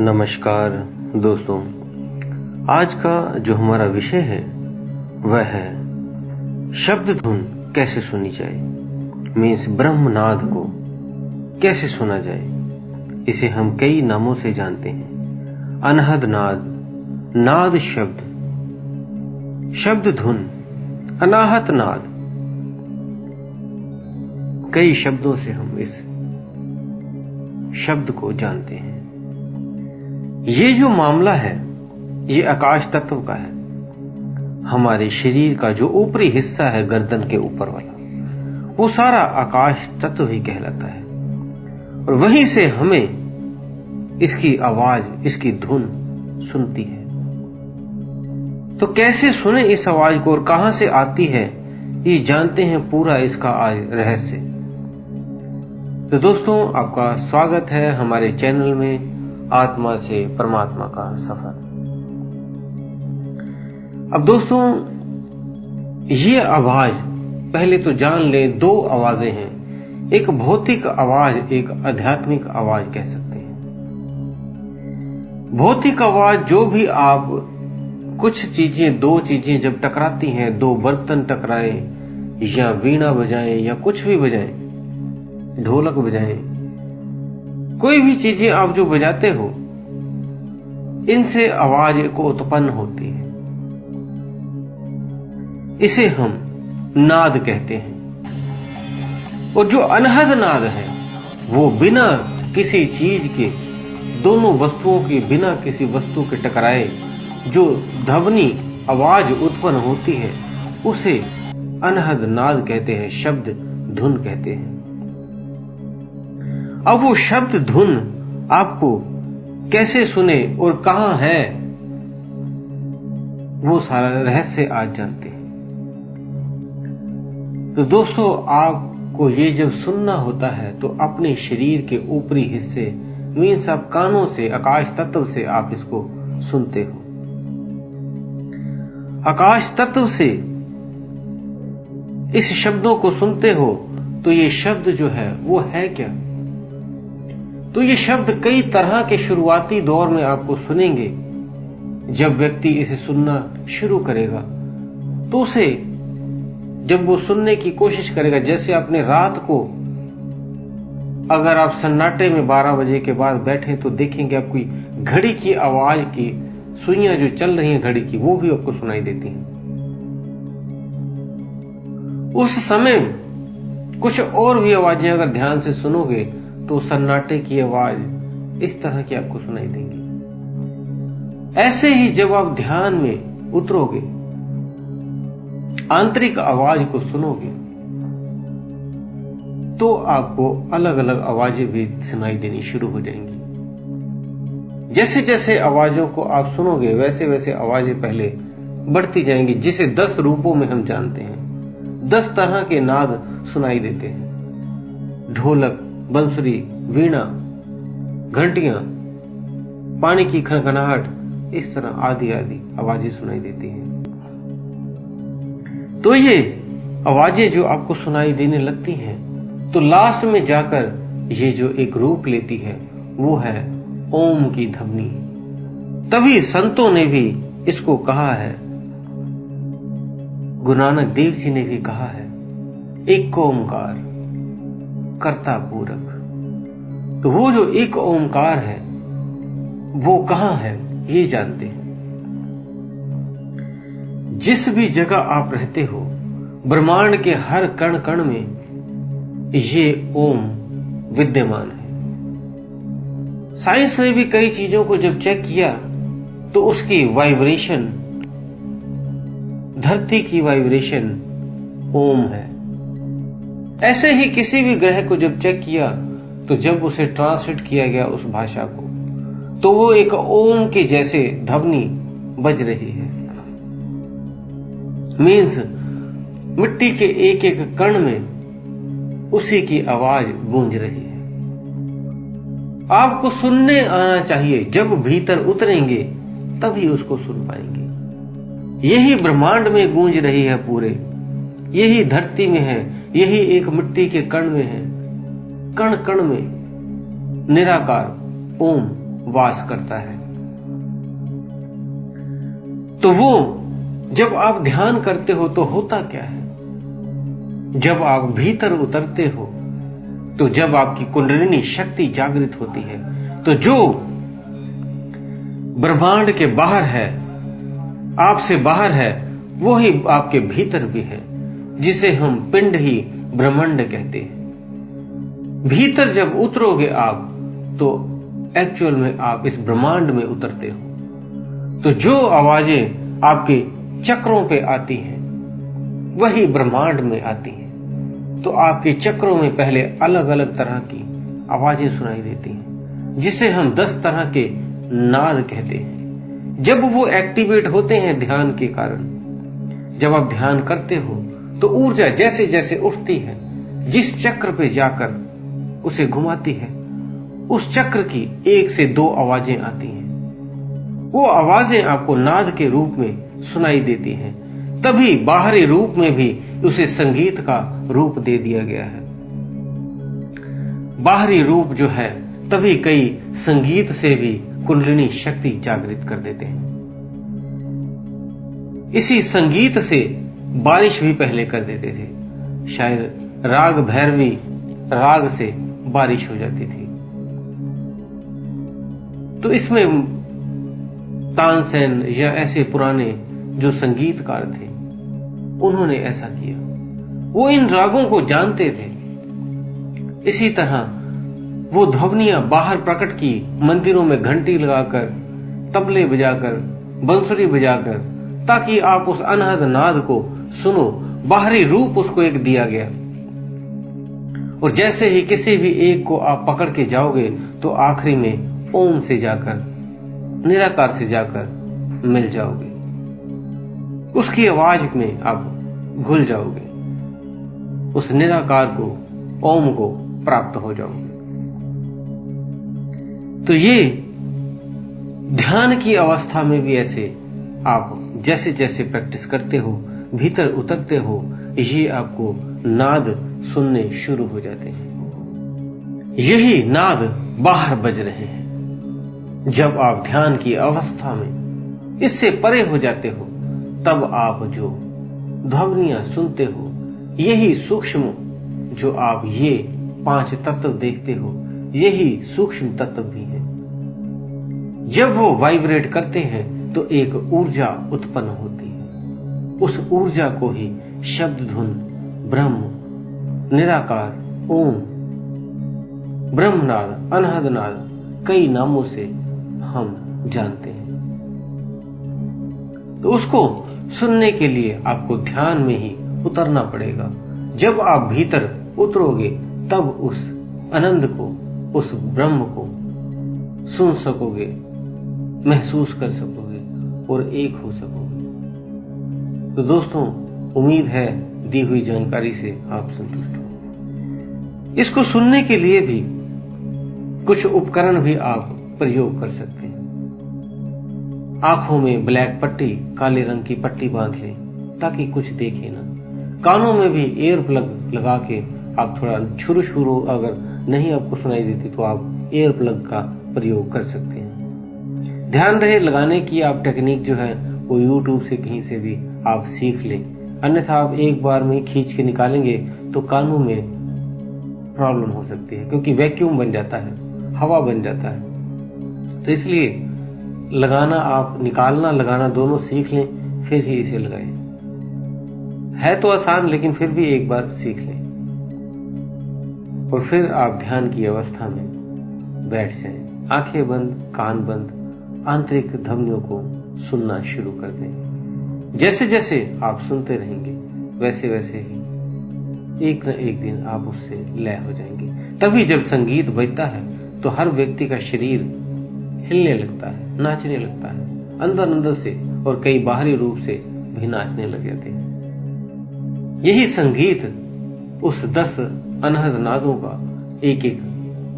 नमस्कार दोस्तों, आज का जो हमारा विषय है वह है शब्द धुन कैसे सुनी जाए। मीन्स ब्रह्मनाद को कैसे सुना जाए। इसे हम कई नामों से जानते हैं। अनहद नाद, नाद शब्द, शब्द धुन, अनाहत नाद। कई शब्दों से हम इस शब्द को जानते हैं। ये जो मामला है ये आकाश तत्व का है। हमारे शरीर का जो ऊपरी हिस्सा है गर्दन के ऊपर वाला, वो सारा आकाश तत्व ही कहलाता है। और वहीं से हमें इसकी आवाज, इसकी धुन सुनती है। तो कैसे सुने इस आवाज को और कहां से आती है, ये जानते हैं पूरा इसका आज रहस्य। तो दोस्तों, आपका स्वागत है हमारे चैनल में आत्मा से परमात्मा का सफर। अब दोस्तों, ये आवाज पहले तो जान लें, दो आवाजें हैं। एक भौतिक आवाज, एक आध्यात्मिक आवाज कह सकते हैं। भौतिक आवाज जो भी आप कुछ चीजें, दो चीजें जब टकराती हैं, दो बर्तन टकराएं या वीणा बजाएं या कुछ भी बजाएं, ढोलक बजाएं, कोई भी चीजें आप जो बजाते हो, इनसे आवाज को उत्पन्न होती है। इसे हम नाद कहते हैं। और जो अनहद नाद है वो बिना किसी चीज के, दोनों वस्तुओं के बिना किसी वस्तु के टकराए जो ध्वनि आवाज उत्पन्न होती है, उसे अनहद नाद कहते हैं, शब्द धुन कहते हैं। अब वो शब्द धुन आपको कैसे सुने और कहां है, वो सारा रहस्य आज जानते हैं। तो दोस्तों, आपको ये जब सुनना होता है तो अपने शरीर के ऊपरी हिस्से, मीन्स आप कानों से, आकाश तत्व से आप इसको सुनते हो। आकाश तत्व से इस शब्दों को सुनते हो तो ये शब्द जो है वो है क्या। तो ये शब्द कई तरह के शुरुआती दौर में आपको सुनेंगे। जब व्यक्ति इसे सुनना शुरू करेगा तो उसे, जब वो सुनने की कोशिश करेगा, जैसे आपने रात को अगर आप सन्नाटे में 12 बजे के बाद बैठे तो देखेंगे आप कोई घड़ी की आवाज की सुइयां जो चल रही हैं घड़ी की, वो भी आपको सुनाई देती हैं। उस समय कुछ और भी आवाजें अगर ध्यान से सुनोगे तो सन्नाटे की आवाज इस तरह की आपको सुनाई देंगी। ऐसे ही जब आप ध्यान में उतरोगे, आंतरिक आवाज को सुनोगे, तो आपको अलग अलग आवाजें भी सुनाई देनी शुरू हो जाएंगी। जैसे जैसे आवाजों को आप सुनोगे वैसे वैसे आवाजें पहले बढ़ती जाएंगी, जिसे 10 रूपों में हम जानते हैं। 10 तरह के नाद सुनाई देते हैं। ढोलक, बंसुरी, वीणा, घंटियां, पानी की खनखनाहट, इस तरह आदि आदि आवाजें सुनाई देती हैं। तो ये आवाजें जो आपको सुनाई देने लगती हैं, तो लास्ट में जाकर ये जो एक रूप लेती है वो है ओम की ध्वनि। तभी संतों ने भी इसको कहा है, गुरु नानक देव जी ने भी कहा है, एक ओंकार कर्ता पूरक। तो वो जो एक ओंकार है वो कहां है ये जानते हैं। जिस भी जगह आप रहते हो, ब्रह्मांड के हर कण कण में ये ओम विद्यमान है। साइंस ने भी कई चीजों को जब चेक किया तो उसकी वाइब्रेशन, धरती की वाइब्रेशन ओम है। ऐसे ही किसी भी ग्रह को जब चेक किया तो जब उसे ट्रांसलेट किया गया उस भाषा को, तो वो एक ओम के जैसे ध्वनि बज रही है। मीन्स मिट्टी के एक एक कण में उसी की आवाज गूंज रही है। आपको सुनने आना चाहिए। जब भीतर उतरेंगे तभी उसको सुन पाएंगे। यही ब्रह्मांड में गूंज रही है पूरे, यही धरती में है, यही एक मिट्टी के कण में है। कण कण में निराकार ओम वास करता है। तो वो जब आप ध्यान करते हो तो होता क्या है? जब आप भीतर उतरते हो, तो जब आपकी कुंडलिनी शक्ति जागृत होती है, तो जो ब्रह्मांड के बाहर है, आपसे बाहर है, वो ही आपके भीतर भी है, जिसे हम पिंड ही ब्रह्मांड कहते हैं। भीतर जब उतरोगे आप, तो एक्चुअल में आप इस ब्रह्मांड में उतरते हो। तो जो आवाजें आपके चक्रों पे आती हैं, वही ब्रह्मांड में आती हैं। तो आपके चक्रों में पहले अलग अलग तरह की आवाजें सुनाई देती हैं, जिसे हम 10 तरह के नाद कहते हैं। जब वो एक्टिवेट होते हैं ध्यान के कारण, जब आप ध्यान करते हो, तो ऊर्जा जैसे जैसे उठती है, जिस चक्र पे जाकर उसे घुमाती है, उस चक्र की 1 से 2 आवाजें आती हैं। वो आवाजें आपको नाद के रूप में सुनाई देती हैं। तभी बाहरी रूप में भी उसे संगीत का रूप दे दिया गया है। बाहरी रूप जो है, तभी कई संगीत से भी कुंडलिनी शक्ति जागृत कर देते हैं। इसी संगीत से बारिश भी पहले कर देते थे। शायद राग भैरवी राग से बारिश हो जाती थी। तो इसमें तानसेन या ऐसे पुराने जो संगीतकार थे, उन्होंने ऐसा किया। वो इन रागों को जानते थे। इसी तरह वो ध्वनियां बाहर प्रकट की, मंदिरों में घंटी लगाकर, तबले बजाकर, बंसुरी बजाकर, ताकि आप उस अनहद नाद को सुनो। बाहरी रूप उसको एक दिया गया। और जैसे ही किसी भी एक को आप पकड़ के जाओगे, तो आखिरी में ओम से जाकर, निराकार से जाकर मिल जाओगे। उसकी आवाज में आप घुल जाओगे, उस निराकार को, ओम को प्राप्त हो जाओगे। तो ये ध्यान की अवस्था में भी ऐसे आप जैसे जैसे प्रैक्टिस करते हो, भीतर उतरते हो, ये आपको नाद सुनने शुरू हो जाते हैं। यही नाद बाहर बज रहे हैं। जब आप ध्यान की अवस्था में इससे परे हो जाते हो, तब आप जो ध्वनियां सुनते हो, यही सूक्ष्म जो आप ये 5 तत्व देखते हो, यही सूक्ष्म तत्व भी है। जब वो वाइब्रेट करते हैं, तो एक ऊर्जा उत्पन्न होती है। उस ऊर्जा को ही शब्द धुन, ब्रह्म, निराकार, ओम, ब्रह्मनाद, अनहद नाद, कई नामों से हम जानते हैं। तो उसको सुनने के लिए आपको ध्यान में ही उतरना पड़ेगा। जब आप भीतर उतरोगे, तब उस आनंद को, उस ब्रह्म को सुन सकोगे, महसूस कर सकोगे और एक हो सकोगे। तो दोस्तों, उम्मीद है दी हुई जानकारी से आप संतुष्ट हो। इसको सुनने के लिए भी कुछ उपकरण भी आप प्रयोग कर सकते हैं। आंखों में ब्लैक पट्टी, काले रंग की पट्टी बांध लें, ताकि कुछ देखे ना। कानों में भी एयर प्लग लगा के आप थोड़ा छुरु छुरु, अगर नहीं आपको सुनाई देती तो आप एयर प्लग का प्रयोग कर सकते हैं। ध्यान रहे, लगाने की आप टेक्निक जो है वो YouTube से कहीं से भी आप सीख लें। अन्यथा आप एक बार में खींच के निकालेंगे तो कानों में प्रॉब्लम हो सकती है, क्योंकि वैक्यूम बन जाता है, हवा बन जाता है। तो इसलिए लगाना, आप निकालना लगाना दोनों सीख लें, फिर ही इसे लगाएं। है तो आसान, लेकिन फिर भी एक बार सीख लें और फिर आप ध्यान की अवस्था में बैठ जाएं। आंखें बंद, कान बंद, आंतरिक ध्वनियों को सुनना शुरू कर दें। जैसे जैसे आप सुनते रहेंगे, वैसे वैसे ही एक न एक दिन आप उससे लय हो जाएंगे। तभी जब संगीत बजता है, तो हर व्यक्ति का शरीर हिलने लगता है, नाचने लगता है, अंदर अंदर से, और कई बाहरी रूप से भी नाचने लग जाते हैं। यही संगीत उस 10 अनहद नादों का एक एक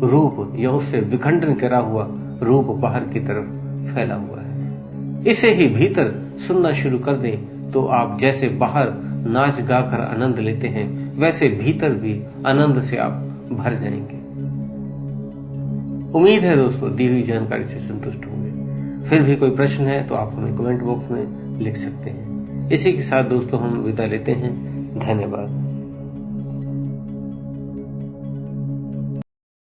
रूप, या उससे विखंडन करा हुआ रूप बाहर की तरफ फैला हुआ है। इसे ही भीतर सुनना शुरू कर दें, तो आप जैसे बाहर नाच गाकर आनंद लेते हैं, वैसे भीतर भी आनंद से आप भर जाएंगे। उम्मीद है दोस्तों दी हुई जानकारी से संतुष्ट होंगे। फिर भी कोई प्रश्न है तो आप हमें कमेंट बॉक्स में लिख सकते हैं। इसी के साथ दोस्तों हम विदा लेते हैं। धन्यवाद।